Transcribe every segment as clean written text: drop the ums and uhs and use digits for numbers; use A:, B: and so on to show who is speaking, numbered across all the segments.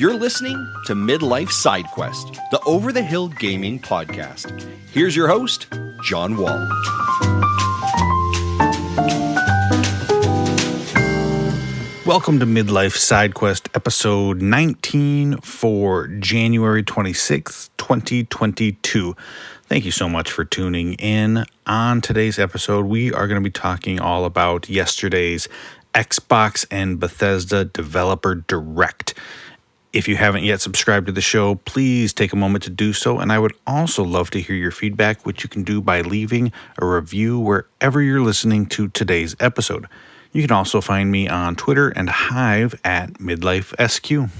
A: You're listening to Midlife Side Quest, the over-the-hill gaming podcast. Here's your host, John Wall.
B: Welcome to Midlife Side Quest, episode 19 for January 26th, 2022. Thank you so much for tuning in. On today's episode, we are going to be talking all about yesterday's Xbox and Bethesda Developer Direct. If you haven't yet subscribed to the show, please take a moment to do so. And I would also love to hear your feedback, which you can do by leaving a review wherever you're listening to today's episode. You can also find me on Twitter and Hive at MidlifeSQ.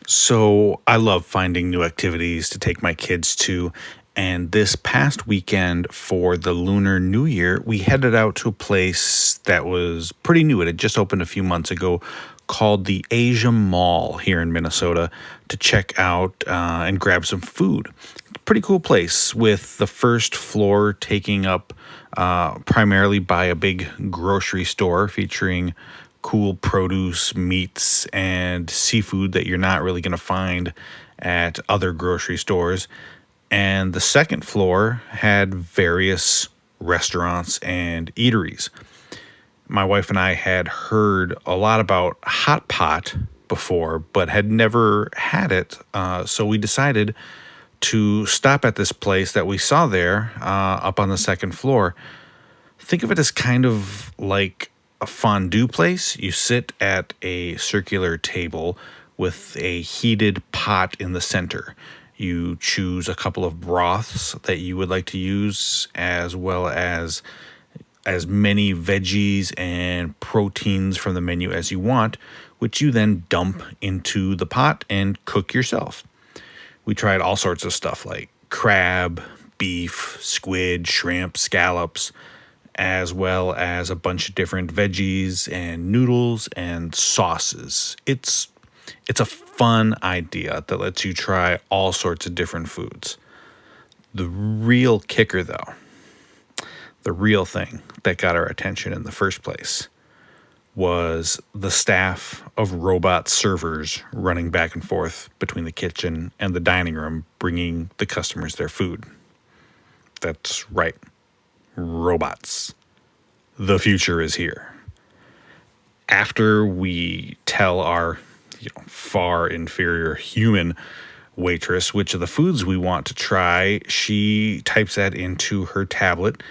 B: So I love finding new activities to take my kids to. And this past weekend for the Lunar New Year, we headed out to a place that was pretty new. It had just opened a few months ago, called the Asia Mall here in Minnesota, to check out and grab some food. Pretty cool place with the first floor taking up primarily by a big grocery store featuring cool produce, meats, and seafood that you're not really going to find at other grocery stores. And the second floor had various restaurants and eateries. My wife and I had heard a lot about hot pot before, but had never had it. So we decided to stop at this place that we saw there up on the second floor. Think of it as kind of like a fondue place. You sit at a circular table with a heated pot in the center. You choose a couple of broths that you would like to use, as well as many veggies and proteins from the menu as you want, which you then dump into the pot and cook yourself. We tried all sorts of stuff like crab, beef, squid, shrimp, scallops, as well as a bunch of different veggies and noodles and sauces. It's a fun idea that lets you try all sorts of different foods. The real kicker, though, the real thing that got our attention in the first place was the staff of robot servers running back and forth between the kitchen and the dining room, bringing the customers their food. That's right. Robots. The future is here. After we tell our far inferior human waitress which of the foods we want to try, she types that into her tablet,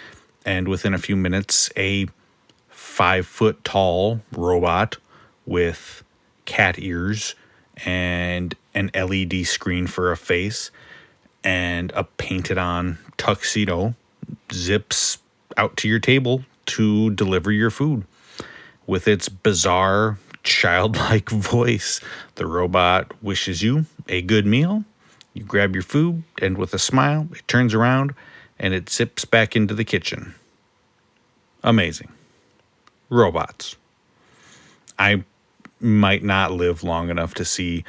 B: and within a few minutes, a 5-foot tall robot with cat ears and an LED screen for a face and a painted on tuxedo zips out to your table to deliver your food. With its bizarre childlike voice, the robot wishes you a good meal. You grab your food, and with a smile, it turns around and it zips back into the kitchen. Amazing. Robots. I might not live long enough to see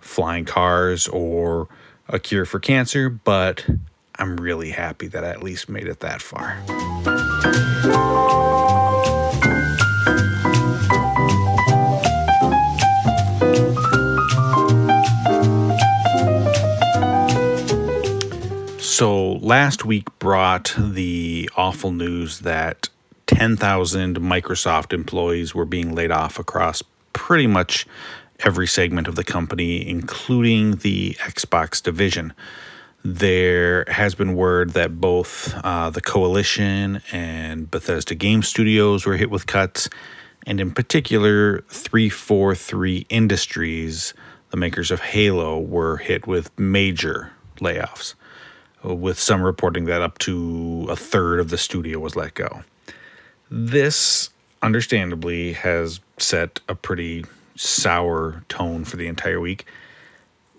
B: flying cars or a cure for cancer, but I'm really happy that I at least made it that far. So last week brought the awful news that 10,000 Microsoft employees were being laid off across pretty much every segment of the company, including the Xbox division. There has been word that both the Coalition and Bethesda Game Studios were hit with cuts, and in particular, 343 Industries, the makers of Halo, were hit with major layoffs, with some reporting that up to a third of the studio was let go. This, understandably, has set a pretty sour tone for the entire week,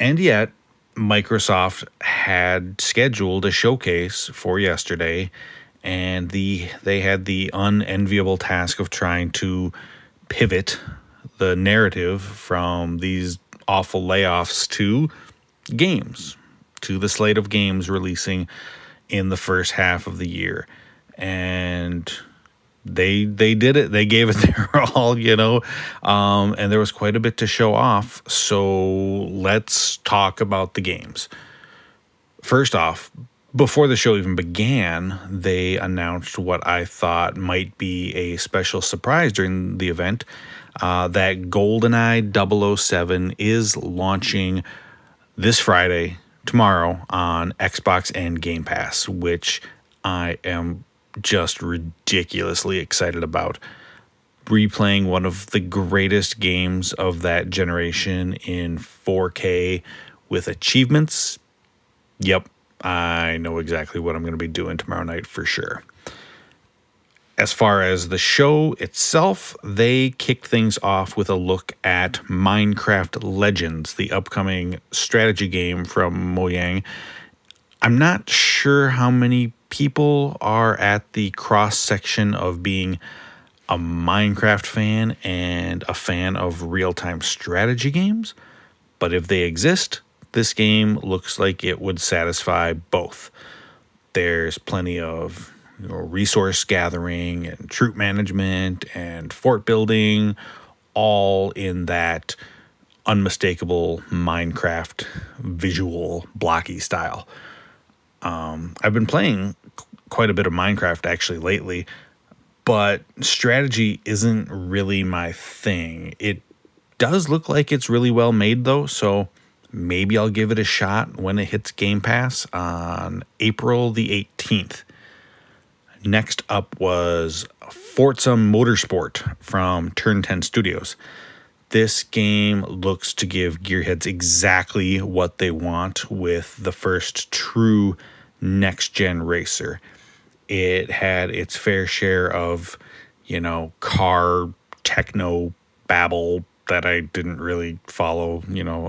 B: and yet Microsoft had scheduled a showcase for yesterday, and they had the unenviable task of trying to pivot the narrative from these awful layoffs to games, to the slate of games releasing in the first half of the year. And they did it. They gave it their all, and there was quite a bit to show off. So let's talk about the games. First off, before the show even began, they announced what I thought might be a special surprise during the event, that GoldenEye 007 is launching this Friday, tomorrow, on Xbox and Game Pass, which I am just ridiculously excited about. Replaying one of the greatest games of that generation in 4K with achievements. Yep, I know exactly what I'm going to be doing tomorrow night for sure. As far as the show itself, they kicked things off with a look at Minecraft Legends, the upcoming strategy game from Mojang. I'm not sure how many people are at the cross section of being a Minecraft fan and a fan of real-time strategy games, but if they exist, this game looks like it would satisfy both. There's plenty of resource gathering and troop management and fort building, all in that unmistakable Minecraft visual blocky style. I've been playing quite a bit of Minecraft actually lately, but strategy isn't really my thing. It does look like it's really well made though, so maybe I'll give it a shot when it hits Game Pass on April the 18th. Next up was Forza Motorsport from Turn 10 Studios. This game looks to give gearheads exactly what they want with the first true next-gen racer. It had its fair share of, car techno babble that I didn't really follow,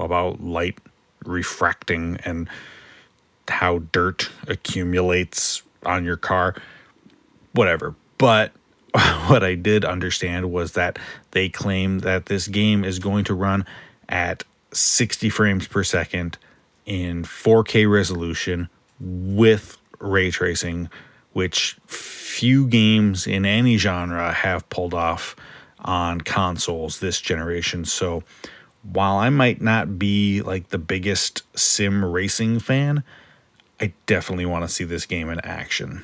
B: about light refracting and how dirt accumulates on your car. Whatever. But what I did understand was that they claim that this game is going to run at 60 frames per second in 4K resolution with ray tracing, which few games in any genre have pulled off on consoles this generation. So while I might not be like the biggest sim racing fan, I definitely want to see this game in action.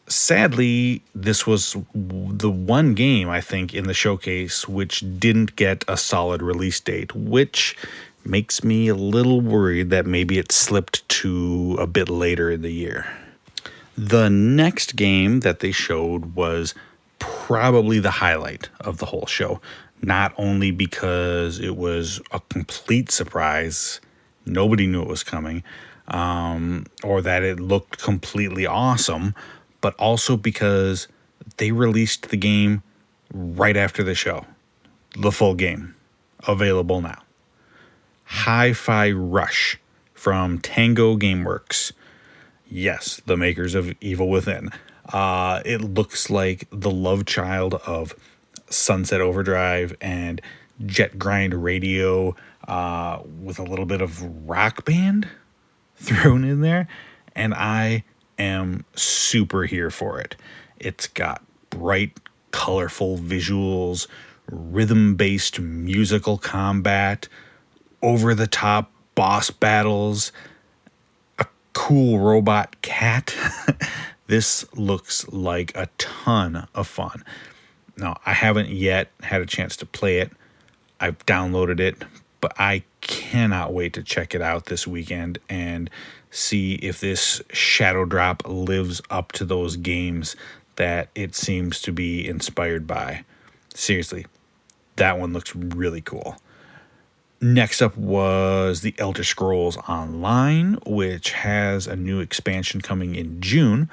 B: Sadly, this was the one game, I think, in the showcase which didn't get a solid release date, which makes me a little worried that maybe it slipped to a bit later in the year. The next game that they showed was probably the highlight of the whole show, not only because it was a complete surprise, nobody knew it was coming, or that it looked completely awesome, but also because they released the game right after the show. The full game, available now. Hi-Fi Rush from Tango Gameworks. Yes, the makers of Evil Within. It looks like the love child of Sunset Overdrive and Jet Grind Radio, with a little bit of Rock Band thrown in there, and I am super here for it. It's got bright, colorful visuals, rhythm-based musical combat, over-the-top boss battles, a cool robot cat. This looks like a ton of fun. Now, I haven't yet had a chance to play it. I've downloaded it, but I cannot wait to check it out this weekend and see if this Shadow Drop lives up to those games that it seems to be inspired by. Seriously, that one looks really cool. Next up was The Elder Scrolls Online, which has a new expansion coming in June.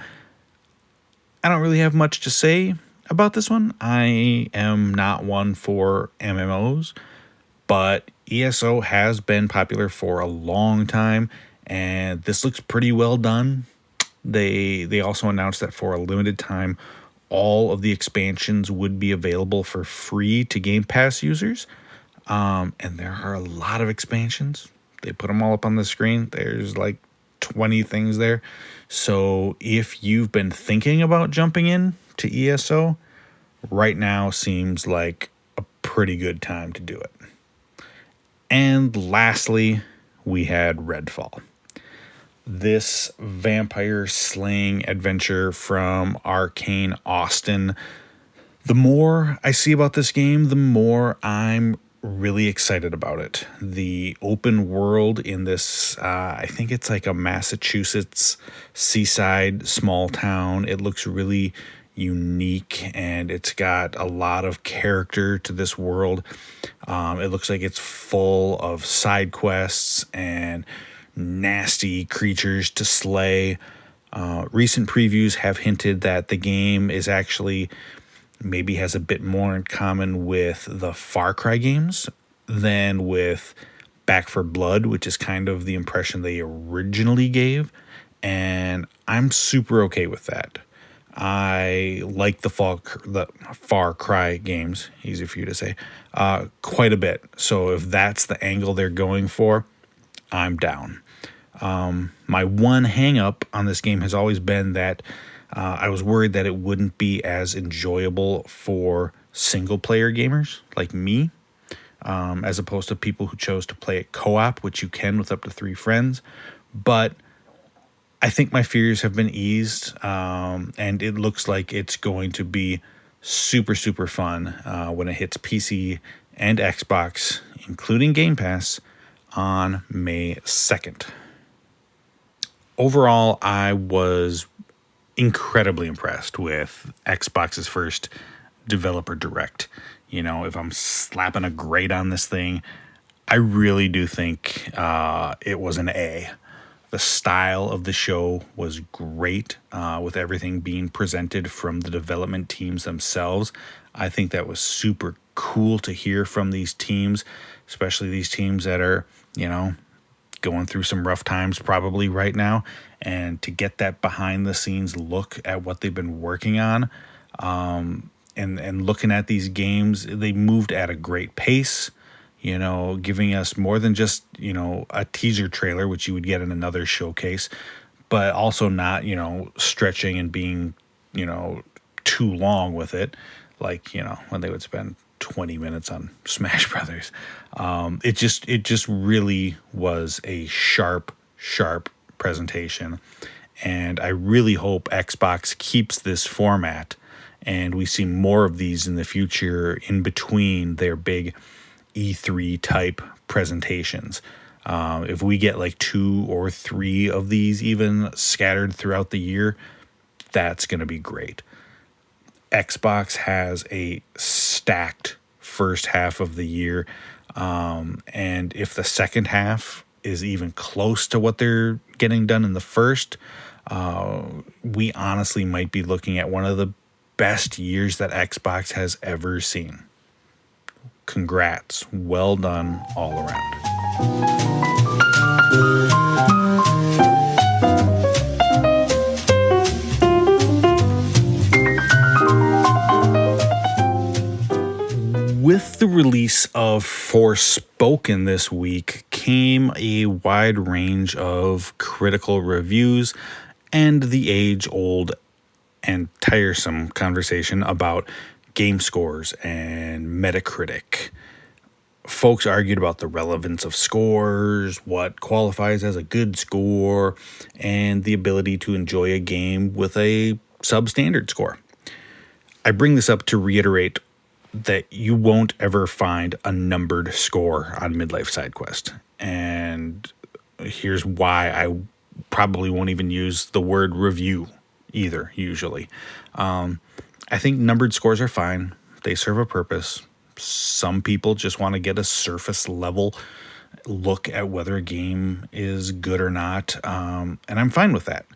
B: I don't really have much to say about this one. I am not one for MMOs, but ESO has been popular for a long time, and this looks pretty well done. They also announced that for a limited time, all of the expansions would be available for free to Game Pass users. And there are a lot of expansions. They put them all up on the screen. There's like 20 things there. So if you've been thinking about jumping in to ESO, right now seems like a pretty good time to do it. And lastly, we had Redfall. This vampire slaying adventure from Arcane Austin. The more I see about this game, the more I'm really excited about it. The open world in this, I think it's like a Massachusetts seaside small town. It looks really unique, and it's got a lot of character to this world. It looks like it's full of side quests and nasty creatures to slay. Recent previews have hinted that the game is actually maybe has a bit more in common with the Far Cry games than with Back 4 Blood, which is kind of the impression they originally gave. And I'm super okay with that. I like the Far Cry games, easy for you to say, quite a bit. So if that's the angle they're going for, I'm down. My one hang up on this game has always been that I was worried that it wouldn't be as enjoyable for single player gamers like me, as opposed to people who chose to play it co-op, which you can with up to 3 friends. But I think my fears have been eased, and it looks like it's going to be super, super fun when it hits PC and Xbox, including Game Pass, on May 2nd. Overall, I was incredibly impressed with Xbox's first developer direct. You know, if I'm slapping a grade on this thing, I really do think it was an A. The style of the show was great, with everything being presented from the development teams themselves. I think that was super cool to hear from these teams, especially these teams that are, you know, going through some rough times probably right now, and to get that behind the scenes look at what they've been working on, and looking at these games, they moved at a great pace, you know, giving us more than just, you know, a teaser trailer, which you would get in another showcase, but also not, you know, stretching and being, you know, too long with it, like, you know, when they would spend 20 minutes on Smash Brothers. It just really was a sharp presentation, and I really hope Xbox keeps this format and we see more of these in the future in between their big E3 type presentations. If we get like 2 or 3 of these even scattered throughout the year, that's going to be great. Xbox has a stacked first half of the year. And if the second half is even close to what they're getting done in the first, we honestly might be looking at one of the best years that Xbox has ever seen. Congrats. Well done all around. With the release of Forspoken this week came a wide range of critical reviews and the age-old and tiresome conversation about game scores and Metacritic. Folks argued about the relevance of scores, what qualifies as a good score, and the ability to enjoy a game with a substandard score. I bring this up to reiterate that you won't ever find a numbered score on Midlife SideQuest. And here's why I probably won't even use the word review either, usually. I think numbered scores are fine. They serve a purpose. Some people just want to get a surface level look at whether a game is good or not. And I'm fine with that.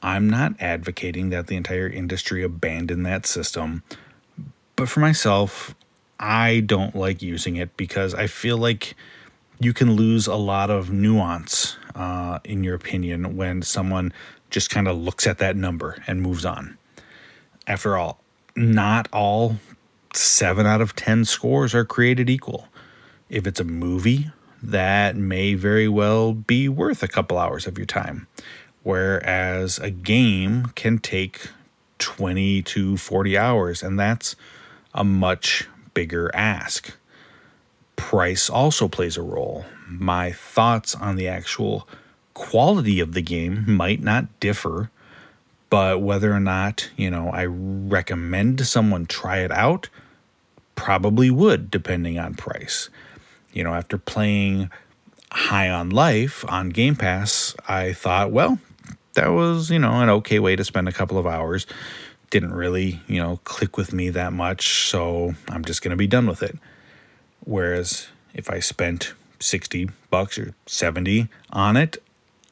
B: I'm not advocating that the entire industry abandon that system. But for myself, I don't like using it because I feel like you can lose a lot of nuance in your opinion when someone just kind of looks at that number and moves on. After all, not all 7 out of 10 scores are created equal. If it's a movie, that may very well be worth a couple hours of your time, whereas a game can take 20 to 40 hours, and that's a much bigger ask. Price also plays a role. My thoughts on the actual quality of the game might not differ, but whether or not, I recommend someone try it out, probably would, depending on price. After playing High on Life on Game Pass, I thought, well, that was, an okay way to spend a couple of hours. Didn't really, click with me that much, so I'm just going to be done with it. Whereas if I spent $60 or $70 on it,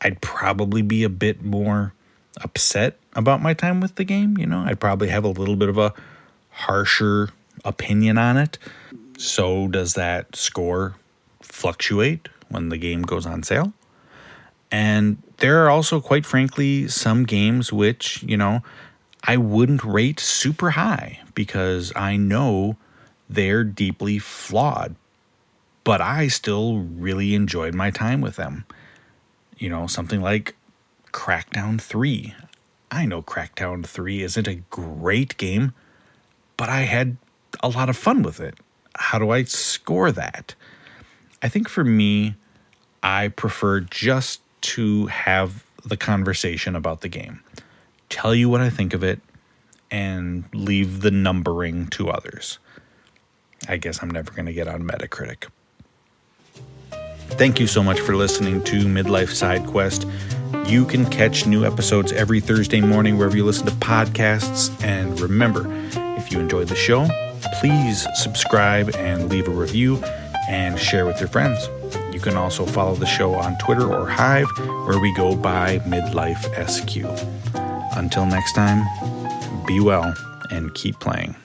B: I'd probably be a bit more upset about my time with the game. I'd probably have a little bit of a harsher opinion on it. So does that score fluctuate when the game goes on sale? And there are also, quite frankly, some games which, I wouldn't rate super high because I know they're deeply flawed, but I still really enjoyed my time with them. Something like Crackdown 3. I know Crackdown 3 isn't a great game, but I had a lot of fun with it. How do I score that? I think for me, I prefer just to have the conversation about the game, tell you what I think of it, and leave the numbering to others. I guess I'm never going to get on Metacritic. Thank you so much for listening to Midlife Side Quest. You can catch new episodes every Thursday morning wherever you listen to podcasts. And remember, if you enjoyed the show, please subscribe and leave a review and share with your friends. You can also follow the show on Twitter or Hive, where we go by Midlife SQ. Until next time, be well and keep playing.